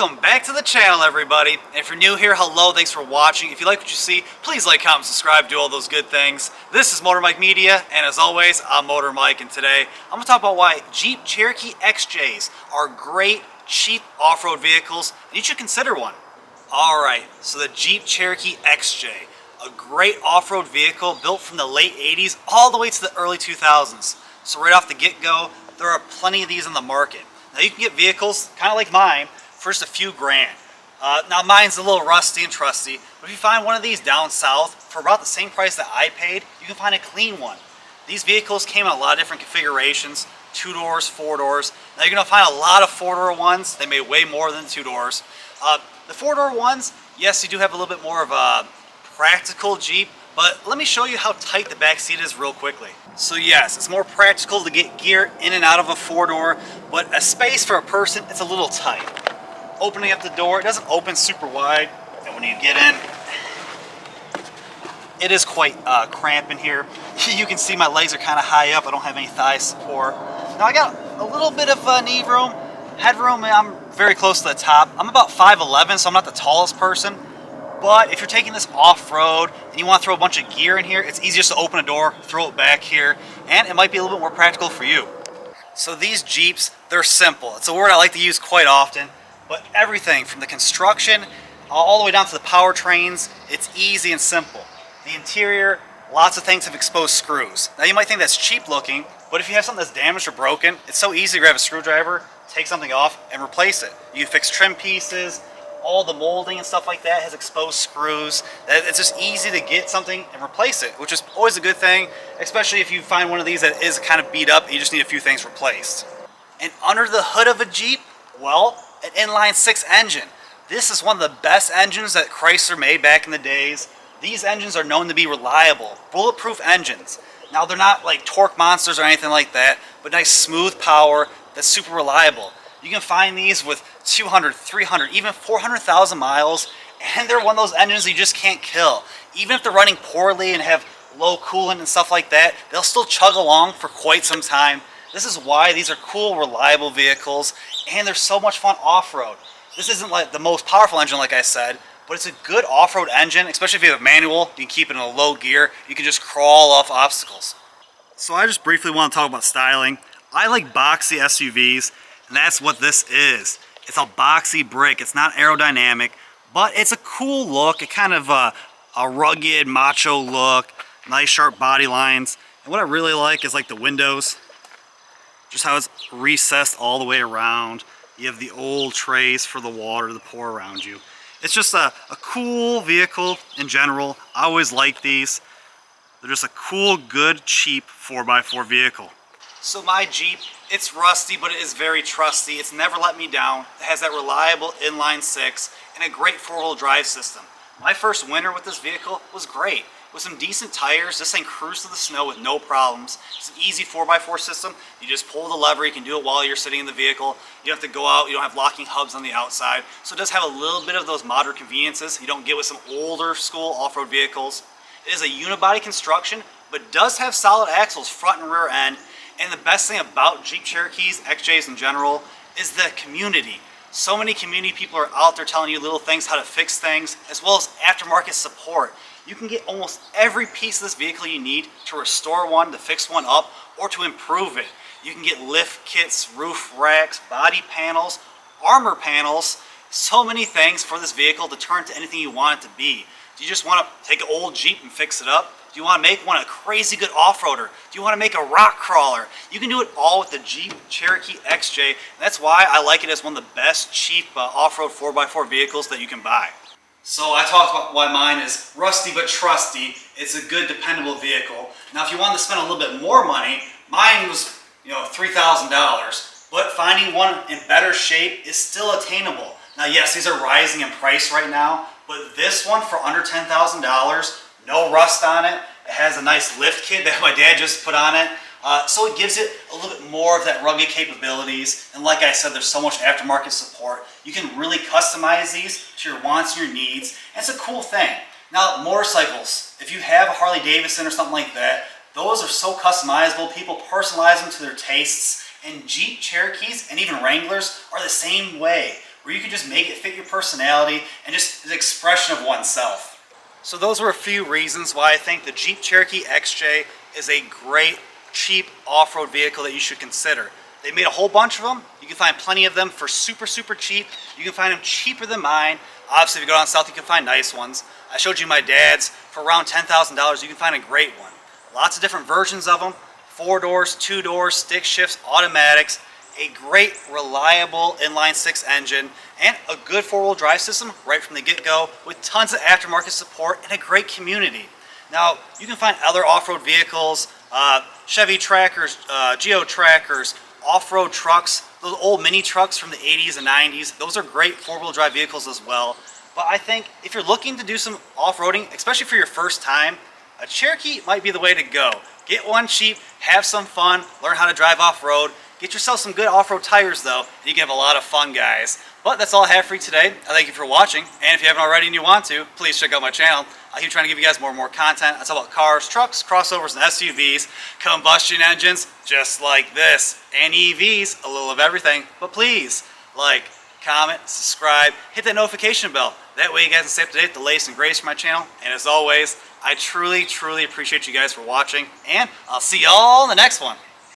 Welcome back to the channel, everybody. And if you're new here, hello, thanks for watching. If you like what you see, please like, comment, subscribe, do all those good things. This is Motor Mike Media, and as always, I'm Motor Mike, and today I'm going to talk about why Jeep Cherokee XJs are great, cheap off-road vehicles, and you should consider one. Alright, so the Jeep Cherokee XJ, a great off-road vehicle built from the late 80s all the way to the early 2000s. So right off the get-go, there are plenty of these on the market. Now you can get vehicles, kind of like mine, for just a few grand. Now mine's a little rusty and trusty, but if you find one of these down south for about the same price that I paid, you can find a clean one. These vehicles came in a lot of different configurations, 2 doors, 4 doors. Now you're going to find a lot of 4-door ones. They made way more than 2 doors. The 4-door ones, yes, you do have a little bit more of a practical Jeep, but let me show you how tight the back seat is real quickly. So yes, it's more practical to get gear in and out of a 4-door, but a space for a person, it's a little tight. Opening up the door, it doesn't open super wide, and when you get in, it is quite cramped in here. You can see my legs are kind of high up. I don't have any thigh support. Now I got a little bit of knee room, headroom. I'm very close to the top. I'm about 5'11", so I'm not the tallest person. But if you're taking this off-road and you want to throw a bunch of gear in here, it's easy just to open a door, throw it back here, and it might be a little bit more practical for you. So these Jeeps, they're simple. It's a word I like to use quite often, but everything from the construction all the way down to the powertrains, it's easy and simple. The interior, lots of things have exposed screws. Now you might think that's cheap looking, but if you have something that's damaged or broken, it's so easy to grab a screwdriver, take something off, and replace it. You can fix trim pieces. All the molding and stuff like that has exposed screws. It's just easy to get something and replace it, which is always a good thing, especially if you find one of these that is kind of beat up and you just need a few things replaced. And under the hood of a Jeep, well, an inline-6 engine. This is one of the best engines that Chrysler made back in the days. These engines are known to be reliable, bulletproof engines. Now they're not like torque monsters or anything like that, but nice smooth power that's super reliable. You can find these with 200, 300, even 400,000 miles, and they're one of those engines you just can't kill. Even if they're running poorly and have low coolant and stuff like that, they'll still chug along for quite some time. This is why these are cool, reliable vehicles, and they're so much fun off-road. This isn't like the most powerful engine, like I said, but it's a good off-road engine, especially if you have a manual. You can keep it in a low gear. You can just crawl off obstacles. So I just briefly want to talk about styling. I like boxy SUVs. And that's what this is. It's a boxy brick. It's not aerodynamic, but it's a cool look. It kind of a rugged, macho look. Nice sharp body lines. And what I really like is like the windows. Just how it's recessed all the way around. You have the old trays for the water to pour around you. It's just a cool vehicle in general. I always like these. They're just a cool, good, cheap 4x4 vehicle. So my Jeep, it's rusty, but it is very trusty. It's never let me down. It has that reliable inline-6 and a great 4-wheel drive system. My first winter with this vehicle was great. With some decent tires, this thing cruised through the snow with no problems. It's an easy 4x4 system. You just pull the lever. You can do it while you're sitting in the vehicle. You don't have to go out. You don't have locking hubs on the outside. So it does have a little bit of those modern conveniences you don't get with some older school off-road vehicles. It is a unibody construction, but does have solid axles front and rear end. And the best thing about Jeep Cherokees, XJs in general, is the community. So many community people are out there telling you little things, how to fix things, as well as aftermarket support. You can get almost every piece of this vehicle you need to restore one, to fix one up, or to improve it. You can get lift kits, roof racks, body panels, armor panels, so many things for this vehicle to turn to anything you want it to be. Do you just want to take an old Jeep and fix it up? Do you want to make one a crazy good off-roader? Do you want to make a rock crawler? You can do it all with the Jeep Cherokee XJ. And that's why I like it as one of the best cheap off-road 4x4 vehicles that you can buy. So I talked about why mine is rusty but trusty. It's a good, dependable vehicle. Now if you want to spend a little bit more money, mine was $3,000. But finding one in better shape is still attainable. Now yes, these are rising in price right now, but this one for under $10,000, no rust on it. It has a nice lift kit that my dad just put on it. So it gives it a little bit more of that rugged capabilities. And like I said, there's so much aftermarket support. You can really customize these to your wants and your needs. And it's a cool thing. Now, motorcycles, if you have a Harley Davidson or something like that, those are so customizable. People personalize them to their tastes. And Jeep Cherokees and even Wranglers are the same way. where you can just make it fit your personality and just the expression of oneself. So those were a few reasons why I think the Jeep Cherokee XJ is a great, cheap off-road vehicle that you should consider. They made a whole bunch of them. You can find plenty of them for super, super cheap. You can find them cheaper than mine. Obviously, if you go down south, you can find nice ones. I showed you my dad's. For around $10,000, you can find a great one. Lots of different versions of them. 4 doors, 2 doors, stick shifts, automatics. A great, reliable inline-6 engine, and a good 4-wheel drive system right from the get-go with tons of aftermarket support and a great community. Now, you can find other off-road vehicles, Chevy Trackers, Geo Trackers, off-road trucks, those old mini trucks from the 80s and 90s. Those are great 4-wheel drive vehicles as well. But I think if you're looking to do some off-roading, especially for your first time, a Cherokee might be the way to go. Get one cheap, have some fun, learn how to drive off-road. Get yourself some good off-road tires though, and you can have a lot of fun, guys. But that's all I have for you today. I thank you for watching, and if you haven't already and you want to, please check out my channel. I keep trying to give you guys more and more content. I talk about cars, trucks, crossovers, and SUVs, combustion engines, just like this, and EVs, a little of everything. But please, like, comment, subscribe, hit that notification bell. That way you guys can stay up to date with the latest and greatest from my channel. And as always, I truly, truly appreciate you guys for watching, and I'll see y'all in the next one.